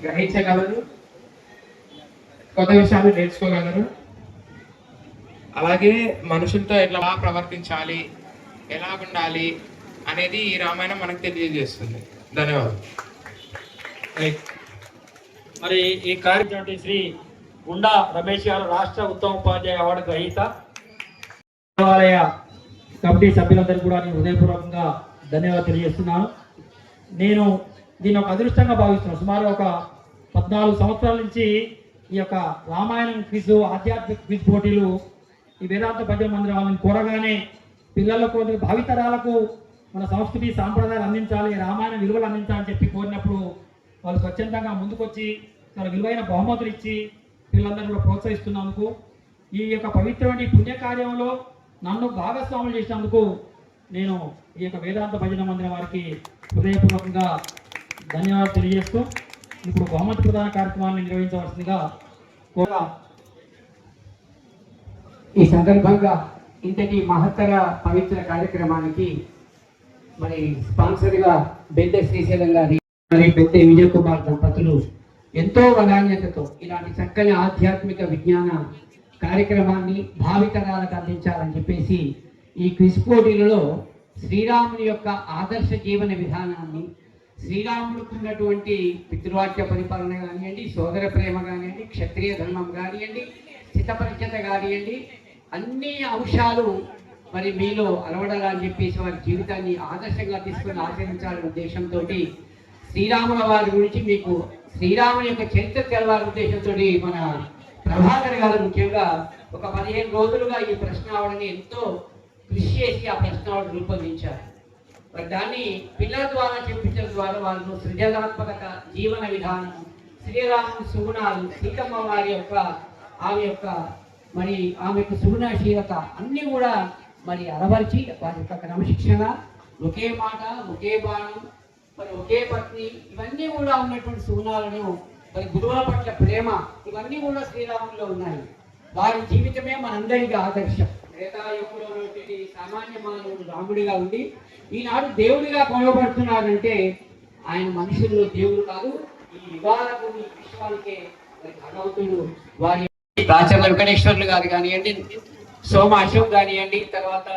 గ్రహించగలరు, కొత్త విషయాలు నేర్చుకోగలరు. అలాగే మనుషులతో ఎట్లా ప్రవర్తించాలి, ఎలా ఉండాలి అనేది ఈ రామాయణం మనకు తెలియజేస్తుంది. ధన్యవాదాలు. మరి ఈ కార్యక్రమం శ్రీ గుండా రమేష్ గారు రాష్ట్ర ఉత్తమ ఉపాధ్యాయ అవార్డు గ్రహీత. దేవాలయ కమిటీ సభ్యులందరికీ కూడా నేను హృదయపూర్వకంగా ధన్యవాదాలు తెలియజేస్తున్నాను. నేను దీన్ని ఒక అదృష్టంగా భావిస్తున్నాను. సుమారు ఒక 14 సంవత్సరాల నుంచి ఈ యొక్క రామాయణం క్విజ్, ఆధ్యాత్మిక క్విజ్ పోటీలు ఈ వేదాంత భజన మందిరం వాళ్ళని కోరగానే పిల్లలకు, భావితరాలకు మన సంస్కృతి సాంప్రదాయాలు అందించాలి, రామాయణ విలువలు అందించాలని చెప్పి కోరినప్పుడు వాళ్ళు స్వచ్ఛందంగా ముందుకొచ్చి చాలా విలువైన బహుమతులు ఇచ్చి పిల్లలందరూ కూడా ప్రోత్సహిస్తున్నందుకు, ఈ యొక్క పవిత్రమైన పుణ్యకార్యంలో నన్ను భాగస్వాములు చేసినందుకు నేను ఈ యొక్క వేదాంత భజన మందిరం వారికి హృదయపూర్వకంగా ధన్యవాదాలు తెలియజేస్తూ ఇప్పుడు బహుమతి ప్రదాన కార్యక్రమాన్ని నిర్వహించవలసిందిగా కోరా. ఈ సందర్భంగా ఇంతటి మహత్తర పవిత్ర కార్యక్రమానికి మరి స్పాన్సర్గా బెద్దె శ్రీశైలం గారి, మరి బెద్దె విజయ్ కుమార్ దంపతులు ఎంతో వదాన్యతతో ఇలాంటి చక్కని ఆధ్యాత్మిక విజ్ఞాన కార్యక్రమాన్ని భావితరాలకు అందించాలని చెప్పేసి ఈ క్విజ్ పోటీలలో శ్రీరాముని యొక్క ఆదర్శ జీవన విధానాన్ని, శ్రీరాముడికి ఉన్నటువంటి పితృవాక్య పరిపాలన కానివ్వండి, సోదర ప్రేమ కానివ్వండి, క్షత్రియ ధర్మం కానివ్వండి, స్థితపరిచత కానివ్వండి, అన్ని అంశాలు మరి మీలో అలవడాలని చెప్పేసి వారి జీవితాన్ని ఆదర్శంగా తీసుకొని ఆచరించాలనే ఉద్దేశంతో శ్రీరాముల వారి గురించి మీకు శ్రీరాముని యొక్క చరిత్ర తెలవాలనే ఉద్దేశంతో మన ప్రభాకర్ గారు ముఖ్యంగా ఒక 15 రోజులుగా ఈ ప్రశ్నావళిని ఎంతో కృషి చేసి ఆ ప్రశ్నావళి రూపొందించారు. మరి దాన్ని పిల్లల ద్వారా చెప్పించడం ద్వారా వాళ్ళు సృజనాత్మకత, జీవన విధానం, శ్రీరాముని సుగుణాలు, సీతమ్మ వారి యొక్క ఆమె యొక్క సుగుణశీలత అన్నీ కూడా మరి అలవరిచి వారి యొక్క క్రమశిక్షణ, ఒకే మాట, ఒకే బాణం, మరి ఒకే పత్ని, ఇవన్నీ కూడా ఉన్నటువంటి సుగుణాలను, మరి గురువుల పట్ల ప్రేమ, ఇవన్నీ కూడా శ్రీరాముల్లో ఉన్నాయి. వారి జీవితమే మనందరికీ ఆదర్శం. త్రేతాయుగంలో ఉన్నటువంటి సామాన్య మానవుడు రాముడిగా ఉండి ఈనాడు దేవుడిగా కొనబడుతున్నాడంటే ఆయన మనుషుల్లో దేవుడు కాదు, ఈ యుగాలకు, ఈ విశ్వానికే మరి భగవంతుడు. వారి రాచర్ల వెంకటేశ్వర్లు గారు కానివ్వండి, సోమ అశోక్ కానివ్వండి, తర్వాత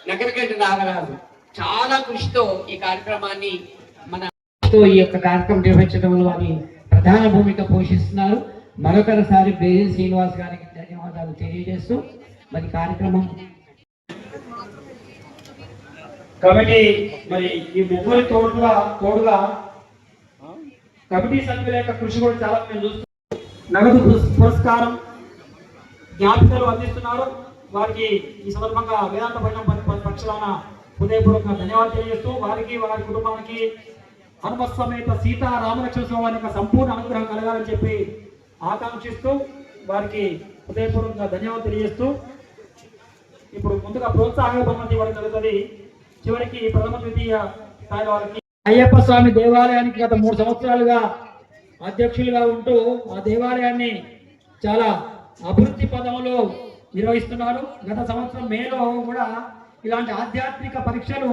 నగరగడ్డ నాగరాజు చాలా కృషితో ఈ కార్యక్రమాన్ని ఈ యొక్క కార్యక్రమం నిర్వహించడంలో వారి ప్రధాన భూమిక పోషిస్తున్నారు. మరొకసారి బేజల్ శ్రీనివాస్ గారికి ధన్యవాదాలు తెలియజేస్తూ మరి కార్యక్రమం కమిటీ మరి ఈ ముగ్గురి తోడుగా కమిటీ సభ్యుల యొక్క కృషి కూడా చాలా మేము చూస్తున్నాం. నగదు పురస్కారం జ్ఞాపికలు అందిస్తున్నారు. వారికి ఈ సందర్భంగా వేదాంత భజన పక్షాన హృదయపూర్వక ధన్యవాదాలు తెలియజేస్తూ వారికి, వారి కుటుంబానికి హనుమత్ సమేత సీతా రామలక్ష్మణ స్వామి యొక్క సంపూర్ణ అనుగ్రహం కలగాలని చెప్పి ఆకాంక్షిస్తూ వారికి హృదయపూర్వకంగా ధన్యవాదాలు తెలియజేస్తూ ఇప్పుడు ముందుగా ప్రోత్సాహక బహుమతి ఇవ్వడం జరుగుతుంది. చివరికి ప్రథమ ద్వితీయ స్థాయి వారికి అయ్యప్ప స్వామి దేవాలయానికి గత 3 సంవత్సరాలుగా అధ్యక్షులుగా ఉంటూ ఆ దేవాలయాన్ని చాలా అభివృద్ధి పదంలో నిర్వహిస్తున్నారు. గత సంవత్సరం మేలో కూడా ఇలాంటి ఆధ్యాత్మిక పరీక్షలు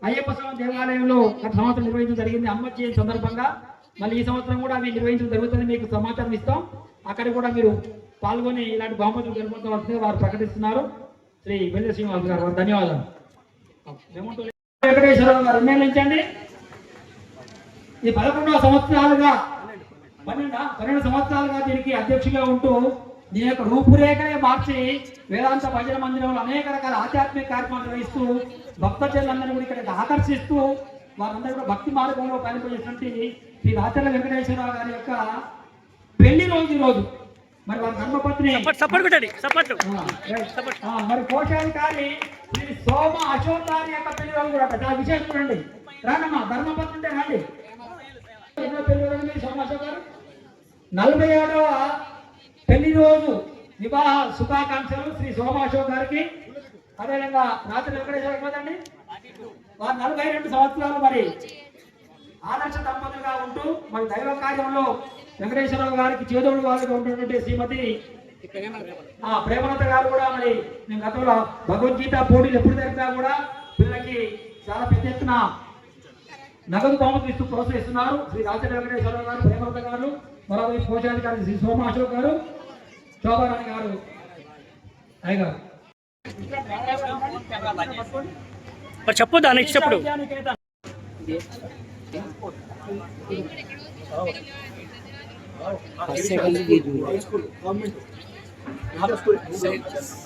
అయ్యప్ప స్వామి దేవాలయంలో గత సంవత్సరం నిర్వహించడం జరిగింది. అమ్మ జయంతి సందర్భంగా మళ్ళీ ఈ సంవత్సరం కూడా అవి నిర్వహించడం జరుగుతుంది. మీకు సమాచారం ఇస్తాం. అక్కడ కూడా మీరు పాల్గొని ఇలాంటి బహుమతులు గెలుపొందవలసిందిగా వారు ప్రకటిస్తున్నారు. శ్రీ బెల్లె శ్రీనివాస్ గారు, ధన్యవాదాలు. వెంకటేశ్వరరావు గారు నిర్ణయించండి. ఇది 11 సంవత్సరాలుగా 12 సంవత్సరాలుగా దీనికి అధ్యక్షులుగా ఉంటూ దీని యొక్క రూపురేఖనే మార్చి వేదాంత భజన మందిరంలో అనేక రకాల ఆధ్యాత్మిక కార్యక్రమాలు నిర్వహిస్తూ భక్తజనులందరినీ కూడా ఇక్కడికి ఆకర్షిస్తూ వారందరూ కూడా భక్తి మార్గంలో పనిచేసినటువంటి శ్రీ రాచర్ల వెంకటేశ్వరరావు గారి యొక్క పెళ్లి రోజు మరి వారి ధర్మపత్ని మరి కోశాధికారి శ్రీ సోమ అశోక్ గారి యొక్క పెళ్లి రోజు కూడా చాలా విశేషం. చూడండి, రానమ్మా ధర్మపత్ని ఉంటే రండి. పెళ్లి రోజు సోమ అశోక్ గారు 47వ పెళ్లి రోజు వివాహ శుభాకాంక్షలు శ్రీ సోమ అశోక్ గారికి. అదేవిధంగా రాత్రి వెంకటేశ్వర కదండి, వారు 42 సంవత్సరాలు మరి ఆదర్శ దంపతులుగా ఉంటూ మరి దైవ కార్యంలో వెంకటేశ్వరరావు గారికి చేదోడు వారిగా ఉన్నటువంటి శ్రీమతి ప్రేమలత గారు కూడా మరి మేము గతంలో భగవద్గీత పోటీలు ఎప్పుడు జరిగినా కూడా పిల్లలకి చాలా పెద్ద ఎత్తున నగదు బహుమతులు ఇస్తూ ప్రోత్సహిస్తున్నారు శ్రీ రాజశేఖర వెంకటేశ్వరరావు గారు, ప్రేమలత గారు, మరోవైపు కోశాధికారి శ్రీ సోమ అశోక్ గారు, శోభారాణి గారు, అయ్య గారు. చెప్పు దాని ఇచ్చినప్పుడు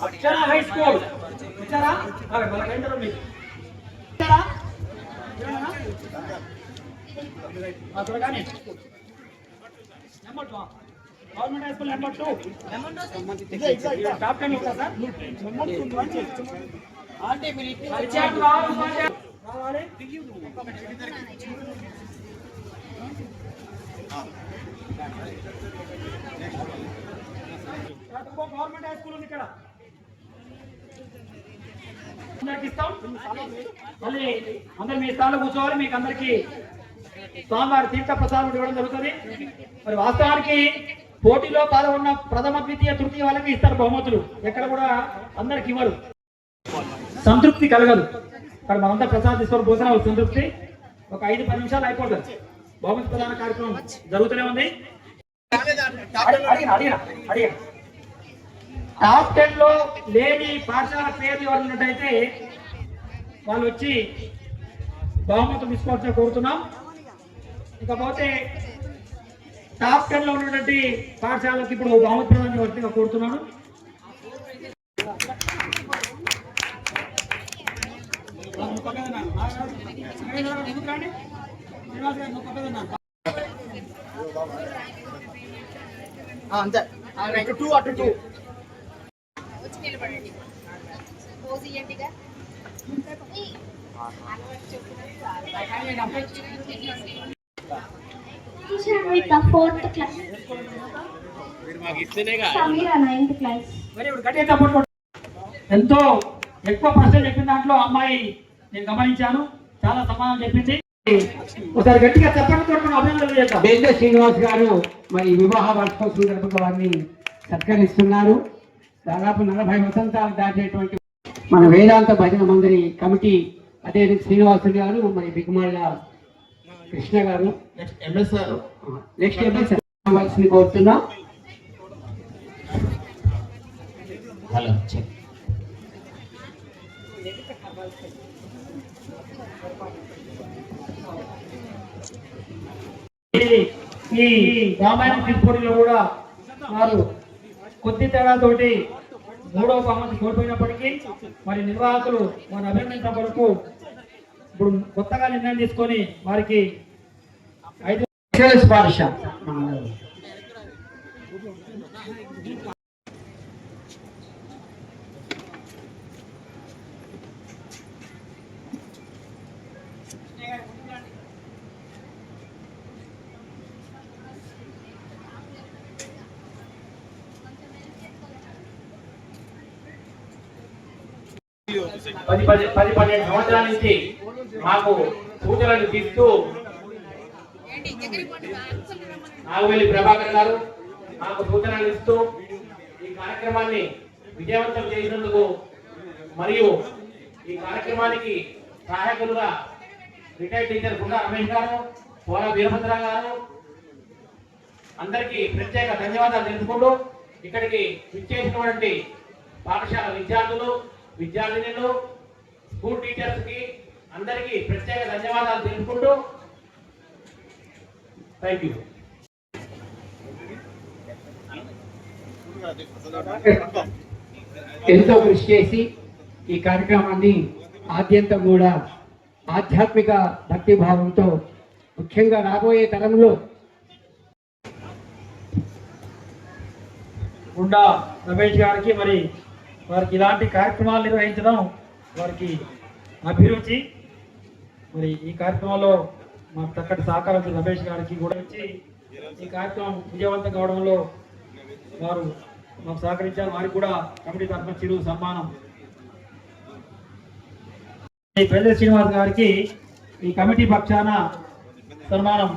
అక్షర హై స్కూల్ ఇచ్చారా? మనకి ఎంటర్ ఉంది. ఇచ్చారా? త్వరగానే. Number 2 government high school number 2 top 10 ఉంటా సార్. అంటే మీరు ఇచ్చారు రావాలి. గవర్నమెంట్ హై స్కూల్ ఉంది ఇక్కడ. అందరికి ఇస్తాం. మళ్ళీ అందరు మీ స్థానంలో కూర్చోవాలి. మీకు అందరికి స్వామివారి తీర్థ ప్రసాదం ఇవ్వడం జరుగుతుంది. మరి వాస్తవానికి పోటీలో పాల్గొన్న ప్రథమ, ద్వితీయ, తృతీయ వాళ్ళకి ఇస్తారు బహుమతులు. ఎక్కడ కూడా అందరికి ఇవ్వరు, సంతృప్తి కలగదు. ఇక్కడ మనంతా ప్రసాదం తీసుకొని భోజనం సంతృప్తి. ఒక 5-10 నిమిషాలు అయిపోతుంది. బహుమతి ప్రధాన కార్యక్రమం జరుగుతూనే ఉంది. టాప్ 10 లో లేని పాఠశాల పేర్లు ఎవరు ఉన్నట్టయితే వాళ్ళు వచ్చి బహుమతులు తీసుకోవాల్సిన కోరుతున్నాం. ఇకపోతే టాప్ 10 లో ఉన్నటువంటి పాఠశాలకి ఇప్పుడు బహుమతి ప్రదానం వచ్చిగా కోరుతున్నాను. అంతే అటు 2 నిలబడండి. Pose ఇయ్యండిగా. with the 4th class. Samira 9th class. ఎంతో ఎక్కువ ప్రశ్నలు చెప్పిన దాంట్లో అమ్మాయి నేను గమనించాను, చాలా సమాధానం చెప్పింది. ఒకసారి గట్టిగా చెప్పడంతో అభినందనలు చేద్దాం. బెండే శ్రీనివాస్ గారు మరి వివాహ వార్షికోత్సవం సందర్భంగా వారిని సత్కరిస్తున్నారు. దాదాపు 40 వసంతాలు దాటేటువంటి మన వేదాంత భజన మందిరి కమిటీ అదే శ్రీనివాసులు గారు, మరి బిగుమళ్ళ కృష్ణ గారు, నెక్స్ట్ ఎంఎస్ అవ్వాల్సింది కోరుతున్నాం. Hello check. ఈ రామాయణ పోటీలో కూడా వారు కొద్ది తేడాతోటి 3వ బహుమతి కోల్పోయినప్పటికీ మరి నిర్వాహకులు వారి అభినందించడం వరకు ఇప్పుడు కొత్తగా నిర్ణయం తీసుకొని వారికి 5 స్పార్ష పది 12 సంవత్సరాల నుంచి మాకు సూచనలు తీస్తూ నాగవెల్లి ప్రభాకర్ గారు మాకు సూచనలు ఇస్తూ ఈ కార్యక్రమాన్ని విజయవంతం చేసినందుకు మరియు ఈ కార్యక్రమానికి సహాయకులుగా రిటైర్డ్ టీచర్ గుండా రమేష్ గారు, పోరా వీరభద్ర గారు అందరికీ ప్రత్యేక ధన్యవాదాలు తెలుపుకుంటూ ఇక్కడికి విచ్చేసినటువంటి పాఠశాల విద్యార్థులు, విద్యార్థినులు, స్కూల్ టీచర్స్ కి అందరికీ ప్రత్యేక ధన్యవాదాలు తెలుపుకుంటూ థ్యాంక్ యూ. ఎంతో కృషి చేసి ఈ కార్యక్రమాన్ని ఆద్యంతం కూడా ఆధ్యాత్మిక భక్తి భావంతో ముఖ్యంగా రాబోయే తరంలో గుండా రమేష్ గారికి మరి వారికి ఇలాంటి కార్యక్రమాలు నిర్వహించడం వారికి అభిరుచి. మరి ఈ కార్యక్రమంలో మాకు చక్కటి సహకారం రమేష్ గారికి కూడా వచ్చి ఈ కార్యక్రమం విజయవంతం కావడంలో వారు మాకు సహకరించారు. వారికి కూడా కమిటీ తరఫున చిరు సన్మానం. పెద్ద శ్రీనివాస్ గారికి ఈ కమిటీ పక్షాన సన్మానం.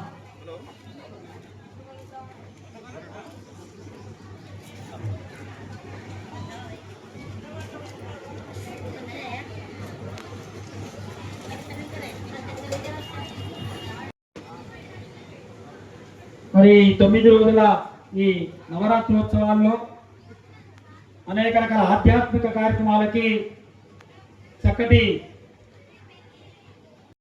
మరి 9 రోజుల ఈ నవరాత్రోత్సవాల్లో అనేక రకాల ఆధ్యాత్మిక కార్యక్రమాలకి చక్కటి